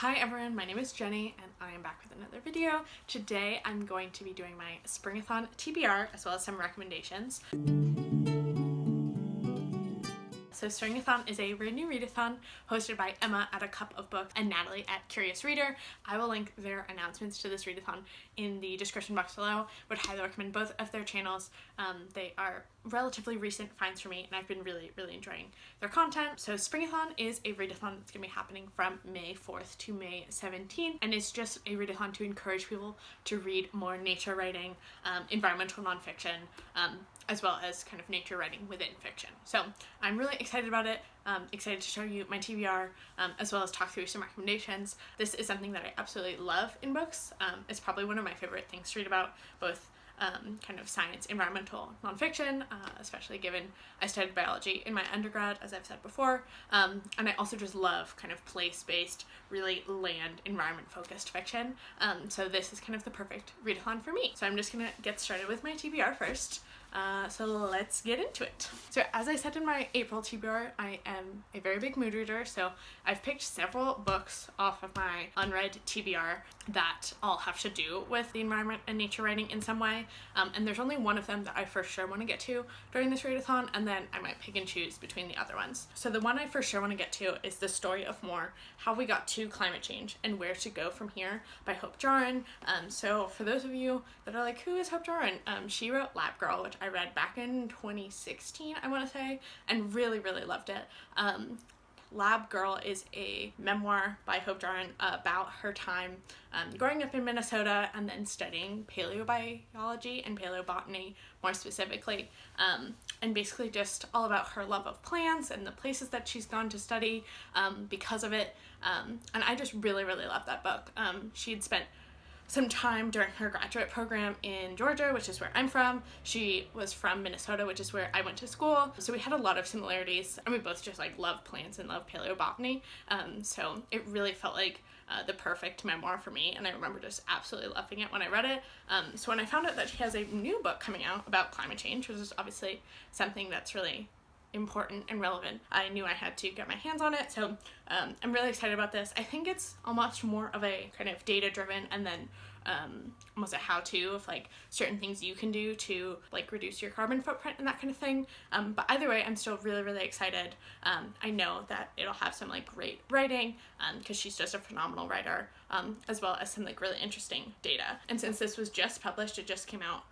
Hi everyone, my name is Jenny and I am back with another video. Today I'm going to be doing my Springathon TBR as well as some recommendations. So Springathon is a new readathon hosted by Emma at A Cup of Books and Natalie at Curious Reader. I will link their announcements to this readathon in the description box below. Would highly recommend both of their channels. They are relatively recent finds for me and I've been really enjoying their content. So Springathon is a readathon that's going to be happening from May 4th to May 17th, and it's just a readathon to encourage people to read more nature writing, environmental nonfiction, as well as kind of nature writing within fiction. So I'm really excited about it. Excited to show you my TBR as well as talk through some recommendations. This is something that I absolutely love in books. It's probably one of my favorite things to read about, both kind of science, environmental nonfiction, especially given I studied biology in my undergrad, as I've said before, and I also just love kind of place-based, really land, environment-focused fiction, so this is kind of the perfect readathon for me. So I'm just gonna get started with my TBR first. So let's get into it. So as I said in my April TBR, I am a very big mood reader, so I've picked several books off of my unread TBR that all have to do with the environment and nature writing in some way, and there's only one of them that I for sure want to get to during this readathon, and then I might pick and choose between the other ones. So the one I for sure want to get to is The Story of More: How We Got to Climate Change and Where to Go From Here by Hope Jahren. So for those of you that are like, who is Hope Jahren? She wrote Lab Girl, which I read back in 2016, I want to say, and really loved it. Lab Girl is a memoir by Hope Jahren about her time growing up in Minnesota and then studying paleobiology and paleobotany more specifically, and basically just all about her love of plants and the places that she's gone to study because of it, and I just really love that book. She had spent some time during her graduate program in Georgia, which is where I'm from. She was from Minnesota, which is where I went to school. So we had a lot of similarities, and we both just like love plants and love paleobotany. So it really felt like the perfect memoir for me, and I remember just absolutely loving it when I read it. So when I found out that she has a new book coming out about climate change, which is obviously something that's really important and relevant, I knew I had to get my hands on it. So I'm really excited about this. I think it's almost more of a kind of data driven and then almost a how-to of like certain things you can do to like reduce your carbon footprint and that kind of thing, but either way I'm still really excited. I know that it'll have some like great writing because she's just a phenomenal writer, as well as some like really interesting data, and since this was just published, it just came out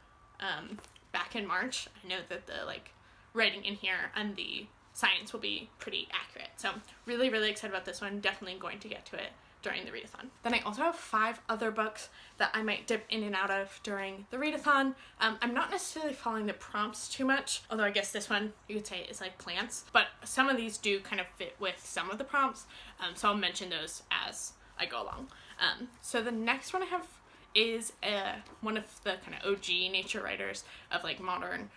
back in March, I know that the like writing in here and the science will be pretty accurate. So really excited about this one. Definitely going to get to it during the readathon. Then I also have 5 other books that I might dip in and out of during the readathon. I'm not necessarily following the prompts too much, although I guess this one you could say is like plants, but some of these do kind of fit with some of the prompts, so I'll mention those as I go along. So the next one I have is one of the kind of OG nature writers of like modern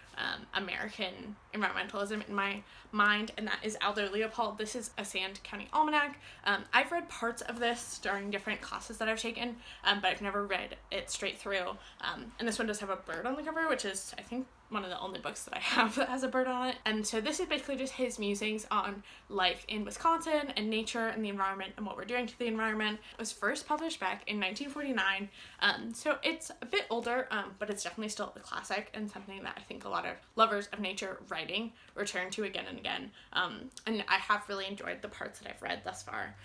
American environmentalism in my mind, and that is Aldo Leopold. This is a Sand County Almanac. I've read parts of this during different classes that I've taken, but I've never read it straight through, and this one does have a bird on the cover, which is I think one of the only books that I have that has a bird on it. And so this is basically just his musings on life in Wisconsin and nature and the environment and what we're doing to the environment. It was first published back in 1949, so it's a bit older, but it's definitely still a classic and something that I think a lot of lovers of nature writing return to again and again, and I have really enjoyed the parts that I've read thus far,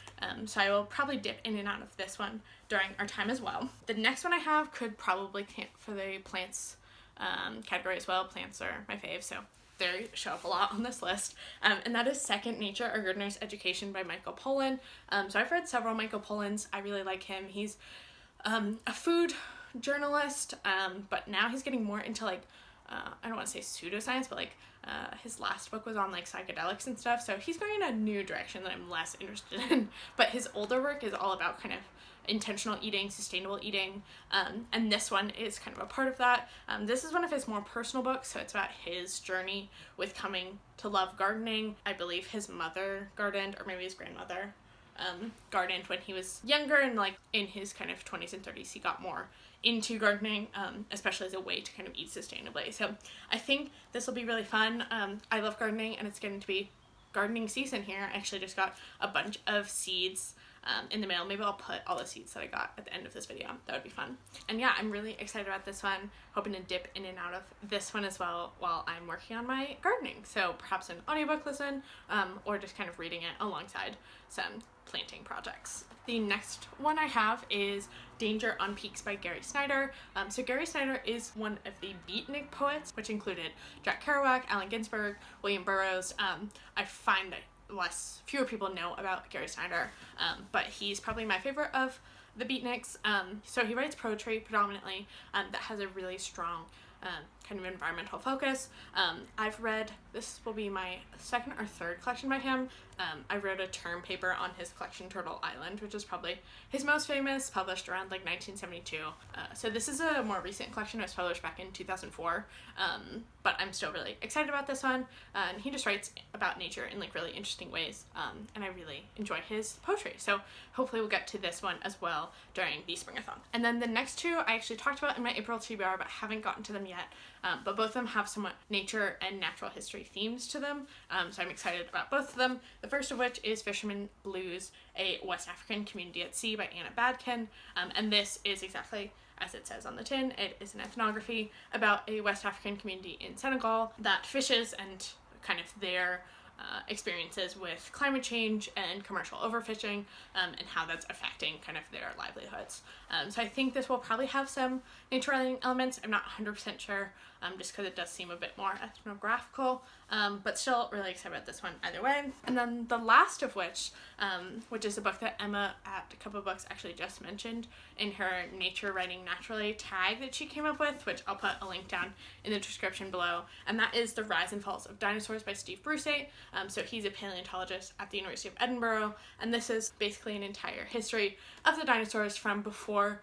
so I will probably dip in and out of this one during our time as well. The next one I have could probably count for the plants category as well. Plants are my fave, so they show up a lot on this list, and that is Second Nature: A Gardener's Education by Michael Pollan. So I've read several Michael Pollans. I really like him. He's a food journalist, but now he's getting more into like I don't want to say pseudoscience, but like his last book was on like psychedelics and stuff, so he's going in a new direction that I'm less interested in, but his older work is all about kind of intentional eating, sustainable eating, and this one is kind of a part of that. This is one of his more personal books, so it's about his journey with coming to love gardening. I believe his mother gardened, or maybe his grandmother gardened when he was younger, and like in his kind of 20s and 30s he got more into gardening, especially as a way to kind of eat sustainably. So I think this will be really fun. I love gardening, and it's getting to be gardening season here. I actually just got a bunch of seeds in the mail. Maybe I'll put all the seeds that I got at the end of this video. That would be fun. And yeah, I'm really excited about this one. Hoping to dip in and out of this one as well while I'm working on my gardening. So perhaps an audiobook listen, or just kind of reading it alongside some planting projects. The next one I have is Danger on Peaks by Gary Snyder. So Gary Snyder is one of the beatnik poets, which included Jack Kerouac, Allen Ginsberg, William Burroughs. I find that fewer people know about Gary Snyder, but he's probably my favorite of the beatniks. So he writes poetry predominantly that has a really strong kind of environmental focus. I've read, this will be my second or third collection by him. I wrote a term paper on his collection Turtle Island, which is probably his most famous, published around like 1972. So this is a more recent collection. It was published back in 2004, but I'm still really excited about this one. And he just writes about nature in like really interesting ways, and I really enjoy his poetry. So hopefully we'll get to this one as well during the Springathon. And then the next two I actually talked about in my April TBR, but haven't gotten to them yet. But both of them have somewhat nature and natural history themes to them, so I'm excited about both of them. The first of which is Fisherman Blues, a West African Community at Sea by Anna Badkin, and this is exactly as it says on the tin. It is an ethnography about a West African community in Senegal that fishes and kind of their experiences with climate change and commercial overfishing, and how that's affecting kind of their livelihoods. So I think this will probably have some nature writing elements. I'm not 100% sure, just because it does seem a bit more ethnographical, but still really excited about this one either way. And then the last of which is a book that Emma at a Cup of Books actually just mentioned in her Nature Writing Naturally tag that she came up with, which I'll put a link down in the description below, and that is The Rise and Falls of Dinosaurs by Steve Bruce. So he's a paleontologist at the University of Edinburgh, and this is basically an entire history of the dinosaurs from before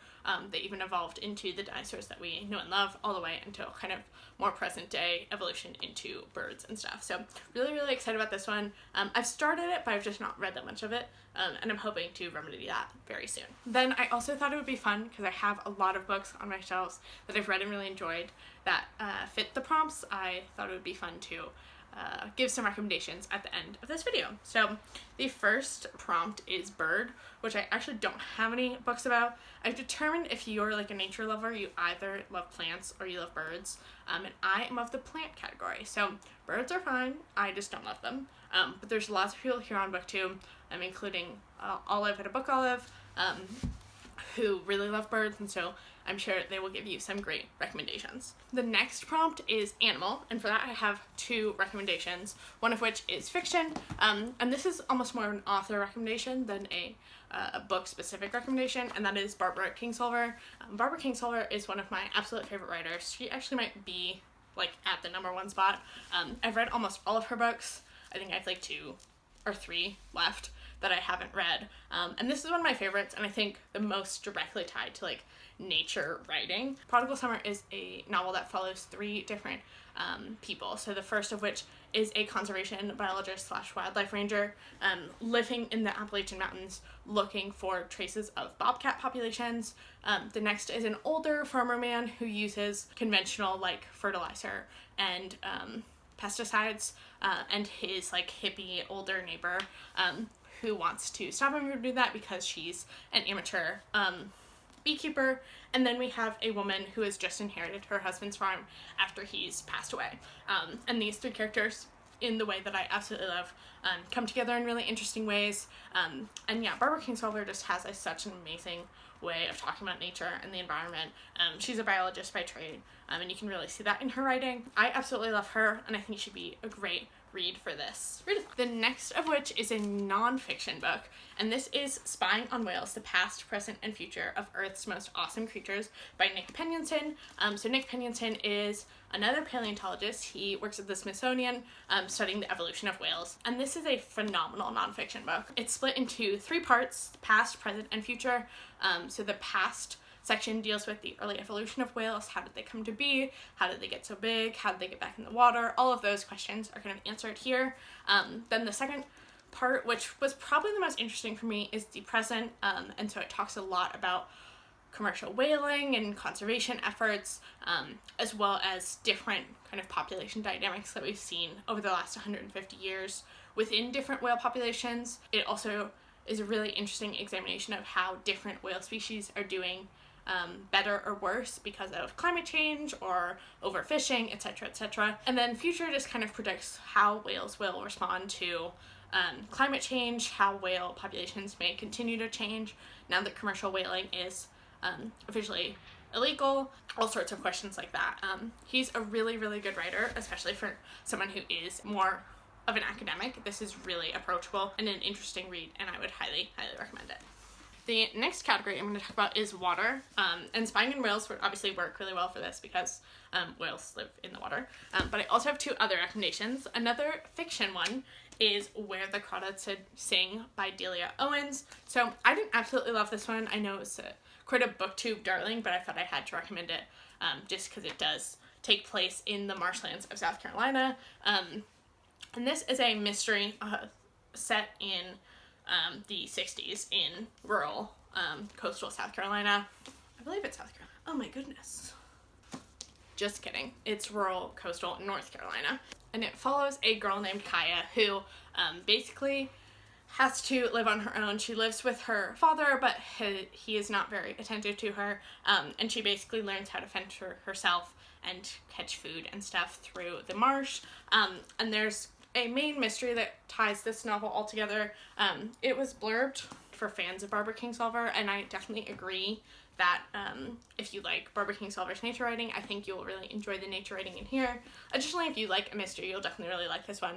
they even evolved into the dinosaurs that we know and love, all the way until kind of more present day evolution into birds and stuff. So really, really excited about this one. I've started it, but I've just not read that much of it, and I'm hoping to remedy that very soon. Then I also thought it would be fun, because I have a lot of books on my shelves that I've read and really enjoyed that fit the prompts. I thought it would be fun to give some recommendations at the end of this video. So the first prompt is Bird, which I actually don't have any books about. I've determined if you're like a nature lover, you either love plants or you love birds, and I am of the plant category. So birds are fine, I just don't love them. But there's lots of people here on BookTube, including Olive at a Book Olive, who really love birds, and so I'm sure they will give you some great recommendations. The next prompt is Animal, and for that I have two recommendations, one of which is fiction, and this is almost more of an author recommendation than a book-specific recommendation, and that is Barbara Kingsolver. Barbara Kingsolver is one of my absolute favorite writers. She actually might be like at the #1 spot. I've read almost all of her books. I think I have like 2 or 3 left that I haven't read, and this is one of my favorites, and I think the most directly tied to like nature writing. Prodigal Summer is a novel that follows 3 different people. So the first of which is a conservation biologist / wildlife ranger living in the Appalachian Mountains looking for traces of bobcat populations. The next is an older farmer man who uses conventional like fertilizer and pesticides, and his like hippie older neighbor who wants to stop him from doing that because she's an amateur beekeeper. And then we have a woman who has just inherited her husband's farm after he's passed away. And these 3 characters, in the way that I absolutely love, come together in really interesting ways. And yeah, Barbara Kingsolver just has such an amazing way of talking about nature and the environment. She's a biologist by trade, and you can really see that in her writing. I absolutely love her, and I think she should be a great read for this. The next of which is a non-fiction book, and this is Spying on Whales, the Past, Present, and Future of Earth's Most Awesome Creatures by Nick Penionson. So Nick Penionson is another paleontologist. He works at the Smithsonian studying the evolution of whales, and this is a phenomenal non-fiction book. It's split into 3 parts: past, present, and future. So the past section deals with the early evolution of whales. How did they come to be? How did they get so big? How did they get back in the water? All of those questions are kind of answered here. Then the second part, which was probably the most interesting for me, is the present, and so it talks a lot about commercial whaling and conservation efforts, as well as different kind of population dynamics that we've seen over the last 150 years within different whale populations. It also is a really interesting examination of how different whale species are doing better or worse because of climate change or overfishing, etc., etc. And then Future just kind of predicts how whales will respond to climate change, how whale populations may continue to change now that commercial whaling is officially illegal, all sorts of questions like that. He's a really, really good writer, especially for someone who is more of an academic. This is really approachable and an interesting read, and I would highly, highly recommend it. The next category I'm going to talk about is water, and Spying in Whales would obviously work really well for this because whales live in the water, but I also have two other recommendations. Another fiction one is Where the Crawdads Sing by Delia Owens. So I didn't absolutely love this one. I know it's quite a booktube darling, but I thought I had to recommend it just because it does take place in the marshlands of South Carolina. And this is a mystery set in the 60s in rural coastal South Carolina. I believe it's South Carolina. Oh my goodness. Just kidding. It's rural coastal North Carolina. And it follows a girl named Kaya who basically has to live on her own. She lives with her father, but he is not very attentive to her. And she basically learns how to fend for herself and catch food and stuff through the marsh. And there's a main mystery that ties this novel all together. It was blurbed for fans of Barbara Kingsolver, and I definitely agree that if you like Barbara Kingsolver's nature writing, I think you'll really enjoy the nature writing in here. Additionally, if you like a mystery, you'll definitely really like this one.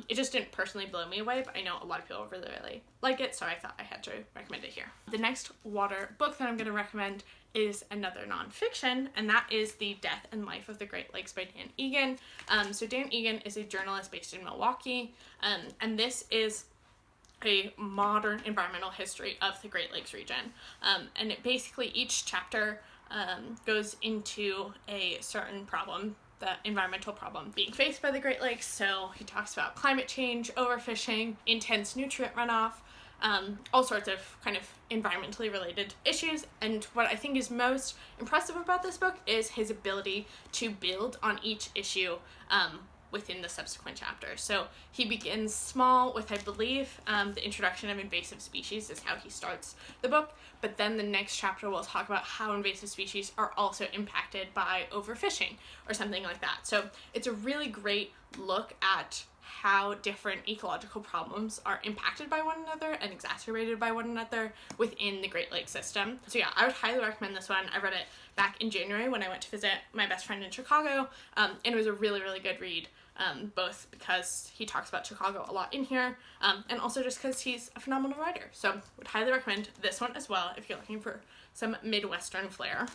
It just didn't personally blow me away, but I know a lot of people really, really like it, so I thought I had to recommend it here. The next water book that I'm going to recommend is another nonfiction, and that is The Death and Life of the Great Lakes by Dan Egan. So Dan Egan is a journalist based in Milwaukee, and this is a modern environmental history of the Great Lakes region. And it basically, each chapter goes into a certain problem, the environmental problem being faced by the Great Lakes. So he talks about climate change, overfishing, intense nutrient runoff, all sorts of kind of environmentally related issues. And what I think is most impressive about this book is his ability to build on each issue within the subsequent chapters. So he begins small with, I believe, the introduction of invasive species is how he starts the book, but then the next chapter will talk about how invasive species are also impacted by overfishing or something like that. So it's a really great look at how different ecological problems are impacted by one another and exacerbated by one another within the Great Lakes system. So yeah, I would highly recommend this one. I read it back in January when I went to visit my best friend in Chicago, and it was a really, really good read, both because he talks about Chicago a lot in here, and also just because he's a phenomenal writer. So would highly recommend this one as well if you're looking for some Midwestern flair.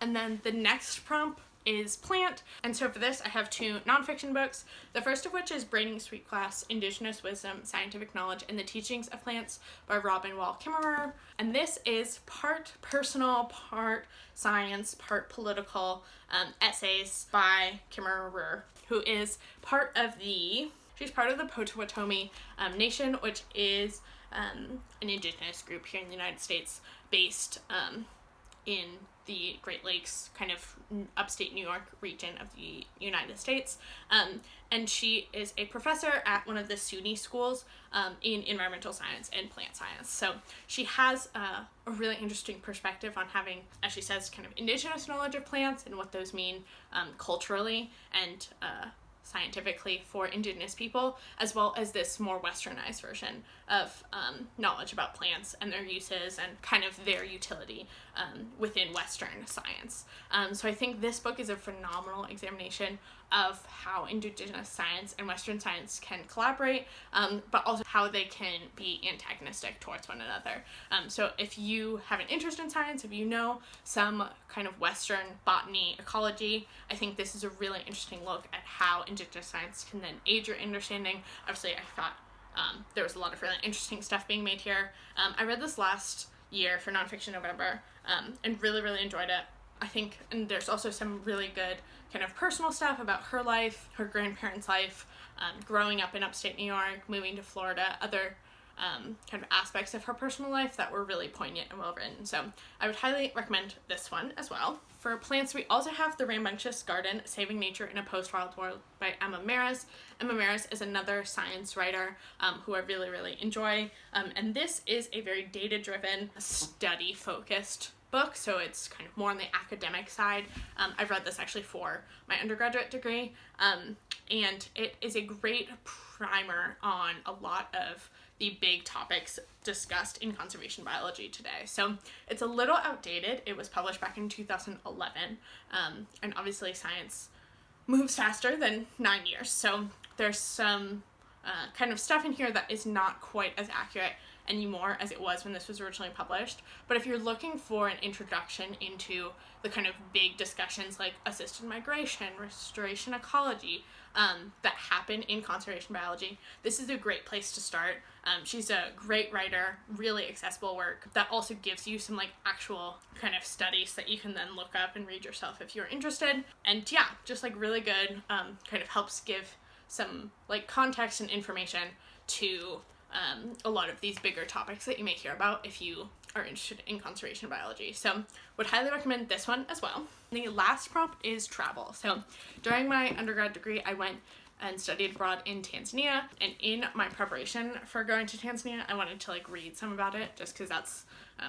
And then the next prompt is plant, and so for this I have two nonfiction books, the first of which is Braiding Sweetgrass, Indigenous Wisdom, Scientific Knowledge, and the Teachings of Plants by Robin Wall Kimmerer, and this is part personal, part science, part political essays by Kimmerer, who is she's part of the Potawatomi Nation, which is an indigenous group here in the United States based in the Great Lakes, kind of upstate New York region of the United States. And she is a professor at one of the SUNY schools in environmental science and plant science. So she has a really interesting perspective on having, as she says, kind of indigenous knowledge of plants and what those mean culturally and scientifically for indigenous people, as well as this more westernized version of knowledge about plants and their uses and kind of their utility within Western science. So I think this book is a phenomenal examination of how indigenous science and Western science can collaborate, but also how they can be antagonistic towards one another. So if you have an interest in science, if you know some kind of Western botany, ecology, I think this is a really interesting look at how indigenous science can then aid your understanding. Obviously, I thought there was a lot of really interesting stuff being made here. I read this last year for Nonfiction November and really, really enjoyed it. I think, and there's also some really good kind of personal stuff about her life, her grandparents' life, growing up in upstate New York, moving to Florida, other kind of aspects of her personal life that were really poignant and well written. So I would highly recommend this one as well. For plants, we also have The Rambunctious Garden, Saving Nature in a Post-Wild World by Emma Maris. Emma Maris is another science writer who I really, really enjoy. And this is a very data-driven, study-focused book, so it's kind of more on the academic side. I've read this actually for my undergraduate degree, and it is a great primer on a lot of the big topics discussed in conservation biology today. So it's a little outdated. It was published back in 2011, and obviously science moves faster than 9 years, so there's some kind of stuff in here that is not quite as accurate anymore as it was when this was originally published. But if you're looking for an introduction into the kind of big discussions like assisted migration, restoration ecology, that happen in conservation biology, this is a great place to start. She's a great writer, really accessible work that also gives you some like actual kind of studies that you can then look up and read yourself if you're interested. And yeah, just like really good, kind of helps give some like context and information to a lot of these bigger topics that you may hear about if you are interested in conservation biology. So would highly recommend this one as well. The last prompt is travel. So during my undergrad degree, I went and studied abroad in Tanzania, and in my preparation for going to Tanzania, I wanted to like read some about it just because that's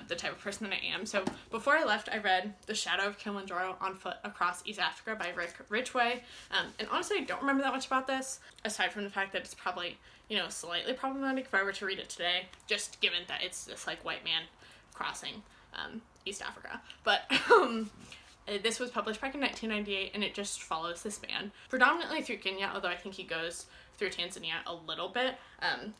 the type of person that I am. So before I left, I read The Shadow of Kilimanjaro on Foot Across East Africa by Rick Ridgway, and honestly I don't remember that much about this, aside from the fact that it's probably, you know, slightly problematic if I were to read it today, just given that it's this like white man crossing East Africa. But this was published back in 1998, and it just follows this man predominantly through Kenya, although I think he goes through Tanzania a little bit.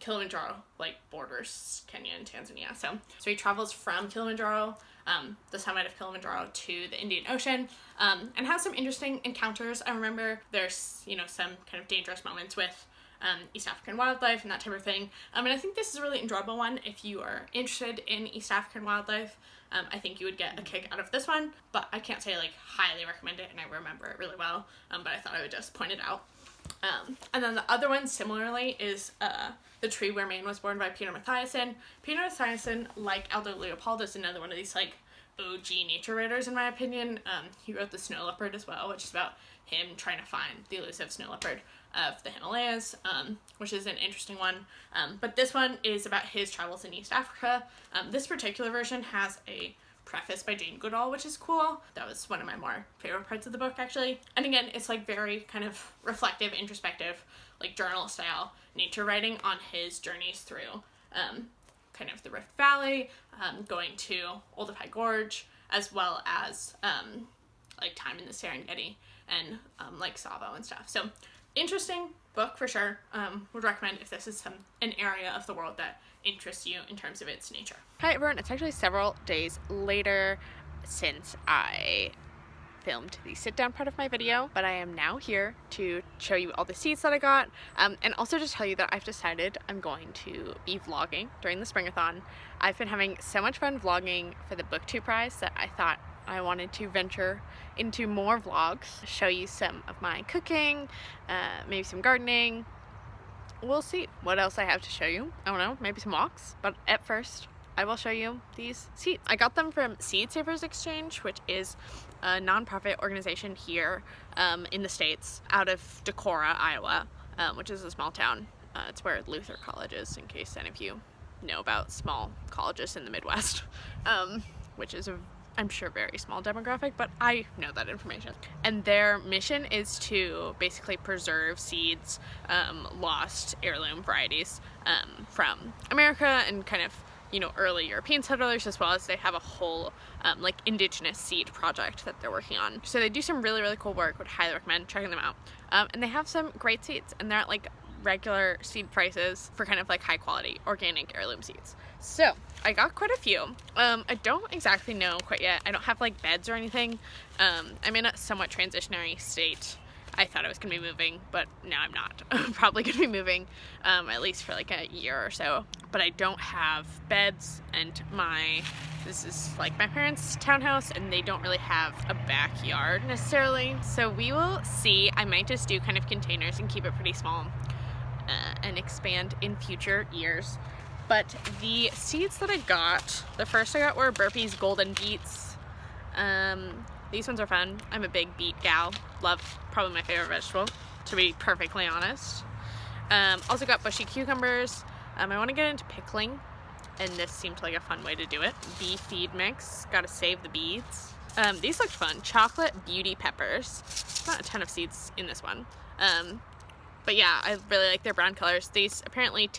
Kilimanjaro like borders Kenya and Tanzania, so he travels from Kilimanjaro, the summit of Kilimanjaro, to the Indian Ocean, and has some interesting encounters. I remember there's, you know, some kind of dangerous moments with East African wildlife and that type of thing. And I think this is a really enjoyable one if you are interested in East African wildlife. I think you would get a kick out of this one, but I can't say like highly recommend it, and I remember it really well, but I thought I would just point it out. And then the other one similarly is The Tree Where Man Was Born by Peter Mathiasson. Peter Mathiasson, like Aldo Leopold, is another one of these like OG nature writers in my opinion. He wrote The Snow Leopard as well, which is about him trying to find the elusive snow leopard of the Himalayas, which is an interesting one. But this one is about his travels in East Africa. This particular version has a preface by Jane Goodall, which is cool. That was one of my more favorite parts of the book, actually. And again, it's like very kind of reflective, introspective, like journal style nature writing on his journeys through kind of the Rift Valley, going to Olduvai Gorge, as well as like time in the Serengeti and like Tsavo and stuff. So interesting book for sure. Would recommend if this is an area of the world that interests you in terms of its nature. Hi everyone, it's actually several days later since I filmed the sit down part of my video, but I am now here to show you all the seeds that I got, and also to tell you that I've decided I'm going to be vlogging during the Springathon. I've been having so much fun vlogging for the BookTube prize that I thought I wanted to venture into more vlogs, show you some of my cooking, maybe some gardening. We'll see what else I have to show you. I don't know, maybe some walks, but at first I will show you these seeds. I got them from Seed Savers Exchange, which is a nonprofit organization here in the States, out of Decorah, Iowa, which is a small town. It's where Luther College is, in case any of you know about small colleges in the Midwest, which is I'm sure very small demographic, but I know that information. And their mission is to basically preserve seeds, lost heirloom varieties from America and kind of, you know, early European settlers, as well as they have a whole like indigenous seed project that they're working on. So they do some really, really cool work. Would highly recommend checking them out. And they have some great seeds, and they're at like regular seed prices for kind of like high quality organic heirloom seeds. So I got quite a few. I don't exactly know quite yet. I don't have like beds or anything. I'm in a somewhat transitionary state. I thought I was gonna be moving, but now I'm not. I'm probably gonna be moving at least for like a year or so, but I don't have beds, and this is like my parents' townhouse, and they don't really have a backyard necessarily, so we will see. I might just do kind of containers and keep it pretty small and expand in future years. But the seeds that I got, the first I got were Burpee's Golden Beets. These ones are fun. I'm a big beet gal. Love, probably my favorite vegetable, to be perfectly honest. Also got Bushy Cucumbers. I want to get into pickling, and this seemed like a fun way to do it. Bee feed mix. Gotta save the beads. These looked fun. Chocolate Beauty Peppers. Not a ton of seeds in this one. But yeah, I really like their brown colors. These apparently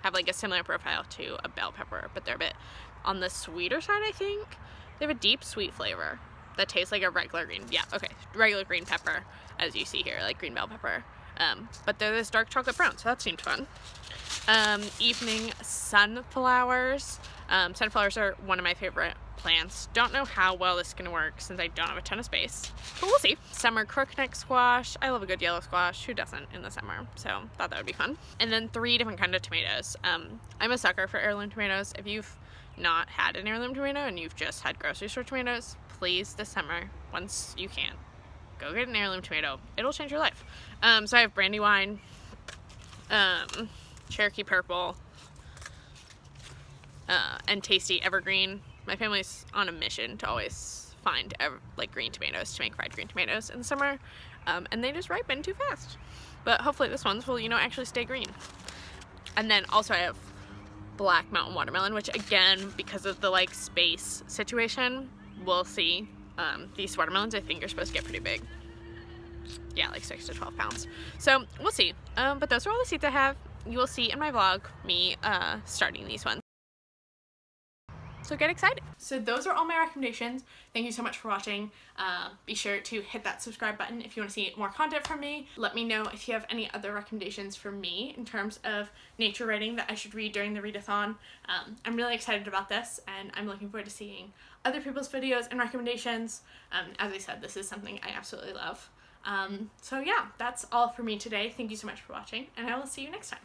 have like a similar profile to a bell pepper, but they're a bit on the sweeter side, I think. They have a deep sweet flavor that tastes like a regular green, regular green pepper, as you see here, like green bell pepper. But they're this dark chocolate brown, so that seemed fun. Evening sunflowers. Sunflowers are one of my favorite plants. Don't know how well this is gonna work since I don't have a ton of space, but we'll see. Summer crookneck squash. I love a good yellow squash. Who doesn't in the summer? So thought that would be fun. And then 3 different kinds of tomatoes. I'm a sucker for heirloom tomatoes. If you've not had an heirloom tomato and you've just had grocery store tomatoes, please this summer, once you can, go get an heirloom tomato. It'll change your life. So I have Brandywine, Cherokee Purple, and Tasty Evergreen. My family's on a mission to always find like green tomatoes to make fried green tomatoes in the summer, and they just ripen too fast. But hopefully this one's will, actually stay green. And then also I have Black Mountain Watermelon, which again, because of the like space situation, we'll see. These watermelons I think are supposed to get pretty big. Yeah, like 6 to 12 pounds. So we'll see. But those are all the seeds I have. You will see in my vlog me starting these ones. So get excited. So those are all my recommendations. Thank you so much for watching. Be sure to hit that subscribe button if you want to see more content from me. Let me know if you have any other recommendations for me in terms of nature writing that I should read during the readathon. I'm really excited about this, and I'm looking forward to seeing other people's videos and recommendations. As I said, this is something I absolutely love. So yeah, that's all for me today. Thank you so much for watching, and I will see you next time.